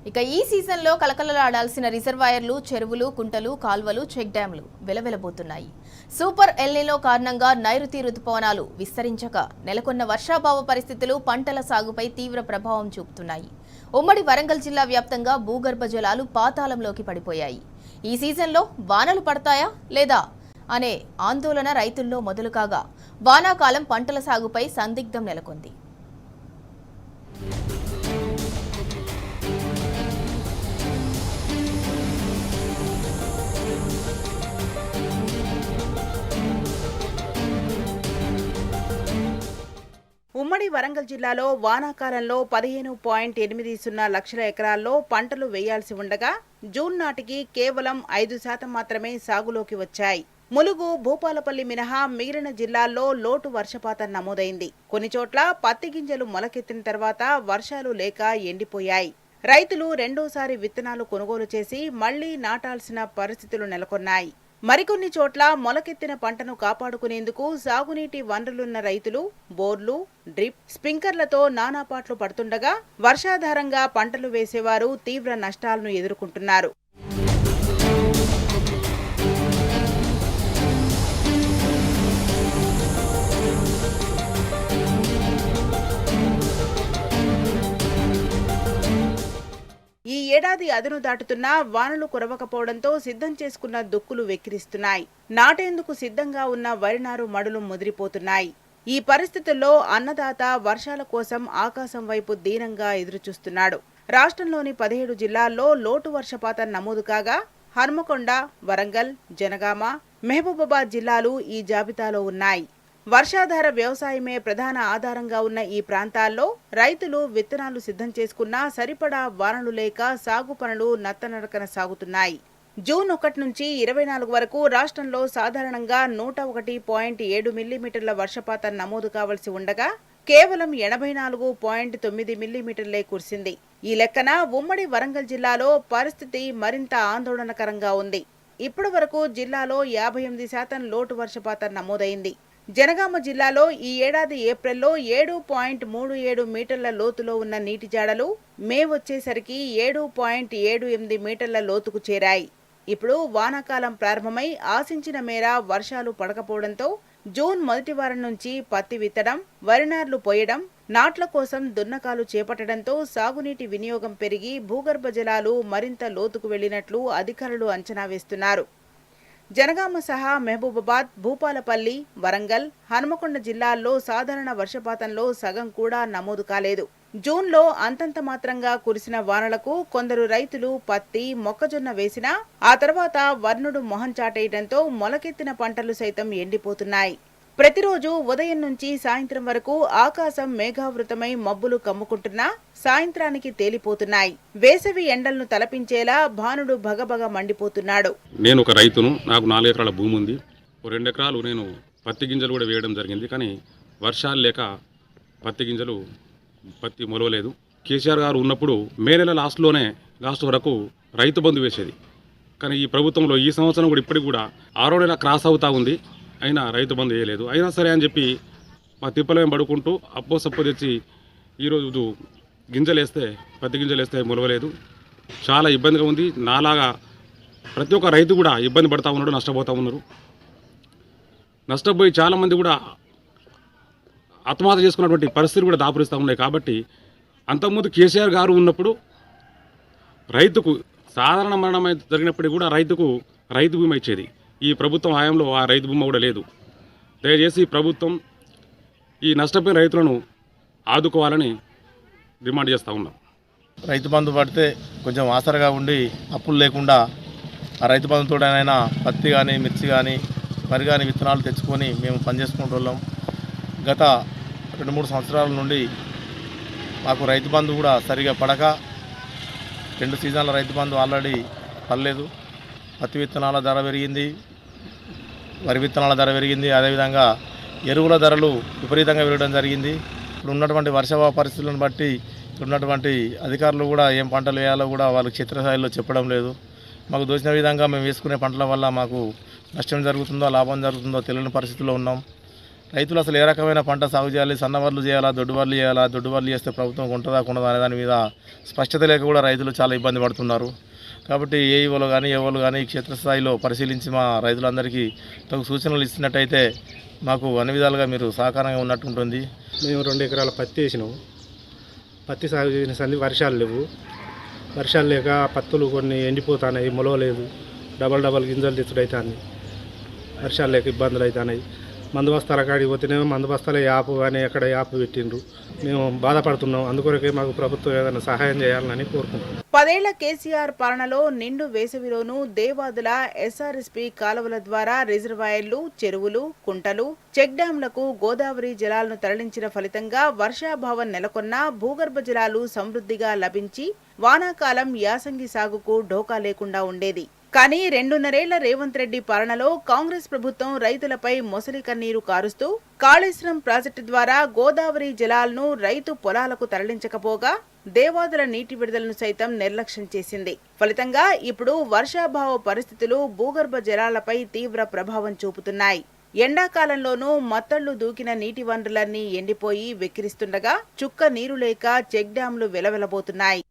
ఇక ఈ సీజన్లో కలకలలాడాల్సిన రిజర్వాయర్లు, చెరువులు, కుంటలు, కాల్వలు, చెక్ డ్యాంలు వెలవెలబోతున్నాయి. సూపర్ ఎల్నినో కారణంగా నైరుతి రుతుపవనాలు విస్తరించక నెలకొన్న వర్షాభావ పరిస్థితులు పంటల సాగుపై తీవ్ర ప్రభావం చూపుతున్నాయి. ఉమ్మడి వరంగల్ జిల్లా వ్యాప్తంగా భూగర్భ జలాలు పాతాళంలోకి పడిపోయాయి. ఈ సీజన్లో వానలు పడతాయా లేదా అనే ఆందోళన రైతుల్లో మొదలు కాగా వానాకాలం పంటల సాగుపై సందిగ్ధం నెలకొంది. ఉమ్మడి వరంగల్ జిల్లాలో వానాకాలంలో 15.80 లక్షల ఎకరాల్లో పంటలు వేయాల్సి ఉండగా జూన్ నాటికి కేవలం 5% మాత్రమే సాగులోకి వచ్చాయి. ములుగు, భూపాలపల్లి మినహా మిగిలిన జిల్లాల్లో లోటు వర్షపాతం నమోదైంది. కొన్ని చోట్ల పత్తి గింజలు మొలకెత్తిన తర్వాత వర్షాలు లేక ఎండిపోయాయి. రైతులు రెండోసారి విత్తనాలు కొనుగోలు చేసి మళ్లీ నాటాల్సిన పరిస్థితులు నెలకొన్నాయి. మరికొన్ని చోట్ల మొలకెత్తిన పంటను కాపాడుకునేందుకు సాగునీటి వనరులున్న రైతులు బోర్లు, డ్రిప్, స్ప్రింకర్లతో నానాపాట్లు పడుతుండగా వర్షాధారంగా పంటలు వేసేవారు తీవ్ర నష్టాలను ఎదుర్కొంటున్నారు. ఈ ఏడాది అదును దాటుతున్నా వానలు కురవకపోవడంతో సిద్ధం చేసుకున్న దుక్కులు వెక్కిరిస్తున్నాయి. నాటేందుకు సిద్ధంగా ఉన్న వరినారు మడులు ముదిరిపోతున్నాయి. ఈ పరిస్థితుల్లో అన్నదాత వర్షాల కోసం ఆకాశం వైపు దీనంగా ఎదురుచూస్తున్నాడు. రాష్ట్రంలోని 17 జిల్లాల్లో లోటు వర్షపాతం నమోదు కాగా హన్మకొండ, వరంగల్, జనగామ, మహబూబాబాద్ జిల్లాలు ఈ జాబితాలో ఉన్నాయి. వర్షాధార వ్యవసాయమే ప్రధాన ఆధారంగా ఉన్న ఈ ప్రాంతాల్లో రైతులు విత్తనాలు సిద్ధం చేసుకున్నా సరిపడా వానలు లేక సాగు పనులు నత్తనడకన సాగుతున్నాయి. జూన్ 1 నుంచి 24 వరకు రాష్ట్రంలో సాధారణంగా 101.7 మిల్లీమీటర్ల వర్షపాతం నమోదు కావలసి ఉండగా కేవలం 84.9 మిల్లీమీటర్లే కురిసింది. ఈ లెక్కన ఉమ్మడి వరంగల్ జిల్లాలో పరిస్థితి మరింత ఆందోళనకరంగా ఉంది. ఇప్పటి వరకు జిల్లాలో 58% లోటు వర్షపాతం నమోదైంది. జనగామ జిల్లాలో ఈ ఏడాది ఏప్రిల్లో 7.37 మీటర్ల లోతులో ఉన్న నీటి జాడలు మే వచ్చేసరికి 7.78 మీటర్ల లోతుకు చేరాయి. ఇప్పుడు వానాకాలం ప్రారంభమై ఆశించిన మేర వర్షాలు పడకపోవడంతో జూన్ మొదటి వారం నుంచి పత్తి విత్తడం, వరినార్లు పోయడం, నాట్ల కోసం దున్నకాలు చేపట్టడంతో సాగునీటి వినియోగం పెరిగి భూగర్భ జలాలు మరింత లోతుకు వెళ్లినట్లు అధికారులు అంచనా వేస్తున్నారు. జనగామ సహా మహబూబాబాద్, భూపాలపల్లి, వరంగల్, హన్మకొండ జిల్లాల్లో సాధారణ వర్షపాతంలో సగం కూడా నమోదు కాలేదు. జూన్లో అంతంత మాత్రంగా కురిసిన వానలకు కొందరు రైతులు పత్తి, మొక్కజొన్న వేసినా ఆ తర్వాత వర్ణుడు మొహం చాటేయడంతో మొలకెత్తిన పంటలు సైతం ఎండిపోతున్నాయి. ప్రతిరోజు ఉదయం నుంచి సాయంత్రం వరకు ఆకాశం మేఘావృతమై మబ్బులు కమ్ముకుంటున్నా సాయంత్రానికి తేలిపోతున్నాయి. వేసవి ఎండలను తలపించేలా భానుడు భగభగ మండిపోతున్నాడు. నేను ఒక రైతును. నాకు 4 ఎకరాల భూమి ఉంది. 2 ఎకరాలు నేను పత్తి గింజలు కూడా వేయడం జరిగింది. కానీ వర్షాలు లేక పత్తి మొలవలేదు. కేసీఆర్ గారు ఉన్నప్పుడు మే నెల లాస్ట్ వరకు రైతు బంధు వేసేది. కానీ ఈ ప్రభుత్వంలో ఈ సంవత్సరం కూడా ఇప్పటికి కూడా 6వ నెల క్రాస్ అవుతా ఉంది. అయినా రైతు బంధు వేయలేదు. అయినా సరే అని చెప్పి మా తిప్పలేం పడుకుంటూ సప్పు తెచ్చి ఈరోజు పత్తి గింజలు వేస్తే మొలవలేదు. చాలా ఇబ్బందిగా ఉంది. నాలాగా ప్రతి ఒక్క రైతు కూడా ఇబ్బంది పడతా ఉన్నాడు, నష్టపోతూ ఉన్నారు. నష్టపోయి చాలామంది కూడా ఆత్మహత్య చేసుకున్నటువంటి పరిస్థితులు కూడా దాపురిస్తూ ఉన్నాయి. కాబట్టి అంతకుముందు కేసీఆర్ గారు ఉన్నప్పుడు రైతుకు సాధారణ మరణం జరిగినప్పటికీ కూడా రైతు బీమా ఇచ్చేది. ఈ ప్రభుత్వం హయాంలో ఆ రైతు బీమా కూడా లేదు. దయచేసి ప్రభుత్వం ఈ నష్టపోయిన రైతులను ఆదుకోవాలని డిమాండ్ చేస్తూ ఉన్నాం. రైతు బంధు పడితే కొంచెం ఆసరగా ఉండి అప్పులు లేకుండా ఆ రైతు బంధుతోడైనా పత్తి కానీ, మిర్చి కానీ, వరి కానీ విత్తనాలు తెచ్చుకొని మేము పనిచేసుకుంటున్నాం. గత 2-3 సంవత్సరాల నుండి మాకు రైతు బంధు కూడా సరిగా పడక 2 సీజన్ల రైతు బంధు ఆల్రెడీ పడలేదు. పత్తి విత్తనాల ధర పెరిగింది, వరి విత్తనాల ధర పెరిగింది. అదేవిధంగా ఎరువుల ధరలు విపరీతంగా పెరగడం జరిగింది. ఇప్పుడు ఉన్నటువంటి వర్షాభావ పరిస్థితులను బట్టి ఉన్నటువంటి అధికారులు కూడా ఏం పంటలు వేయాలో కూడా వాళ్ళకి క్షేత్రస్థాయిలో చెప్పడం లేదు. మాకు దోచిన విధంగా మేము వేసుకునే పంటల వల్ల మాకు నష్టం జరుగుతుందో లాభం జరుగుతుందో తెలియని పరిస్థితుల్లో ఉన్నాం. రైతులు అసలు ఏ రకమైన పంట సాగు చేయాలి, సన్నవర్లు చేయాలా, దొడ్డువర్లు చేయాలా, దొడ్డువర్లు చేస్తే ప్రభుత్వం కొంటదా కొనదా అనే దాని మీద స్పష్టత లేక కూడా రైతులు చాలా ఇబ్బంది పడుతున్నారు. కాబట్టి ఏఈఓలు కానీ ఎవరు కానీ క్షేత్రస్థాయిలో పరిశీలించి మా రైతులందరికీ తగు సూచనలు ఇచ్చినట్టయితే మాకు అన్ని విధాలుగా మీరు సహకారంగా ఉన్నట్టు ఉంటుంది. మేము 2 ఎకరాల పత్తి వేసినాము. పత్తి సాగు చేసిన సంది వర్షాలు లేవు. వర్షాలు లేక పత్తులు కొన్ని ఎండిపోతున్నాయి, మొలవలేదు, డబల్ గింజలు తెచ్చుడవుతుంది. వర్షాలు లేక ఇబ్బందులు అవుతున్నాయి. మందు బస్తాల కాడికి పోతేనేమో మందు బస్తాల యాపు కానీ ఎక్కడ యాపు పెట్టిండ్రు. మేము బాధపడుతున్నాం. అందుకొరకే మాకు ప్రభుత్వం ఏదైనా సహాయం చేయాలని కోరుకుంటున్నాం. 10 ఏళ్ల కేసీఆర్ పాలనలో నిండు వేసవిలోనూ దేవాదుల ఎస్ఆర్ఎస్పీ కాలువల ద్వారా రిజర్వాయర్లు, చెరువులు, కుంటలు, చెక్ డ్యాంలకు గోదావరి జలాలను తరలించిన ఫలితంగా వర్షాభావం నెలకొన్న భూగర్భ జలాలు సమృద్ధిగా లభించి వానాకాలం యాసంగి సాగుకు ఢోకా లేకుండా ఉండేది. కానీ 2.5 ఏళ్ల రేవంత్ రెడ్డి పాలనలో కాంగ్రెస్ ప్రభుత్వం రైతులపై మొసలి కన్నీరు కారుస్తూ కాళేశ్వరం ప్రాజెక్టు ద్వారా గోదావరి జలాలను రైతు పొలాలకు తరలించకపోగా దేవాదుల నీటి విడుదలను సైతం నిర్లక్ష్యం చేసింది. ఫలితంగా ఇప్పుడు వర్షాభావ పరిస్థితులు భూగర్భ జలాలపై తీవ్ర ప్రభావం చూపుతున్నాయి. ఎండాకాలంలోనూ మత్తళ్లు దూకిన నీటి వనరులన్నీ ఎండిపోయి వెక్కిరిస్తుండగా చుక్క నీరు లేక చెక్ డ్యాంలు వెలవెలబోతున్నాయి.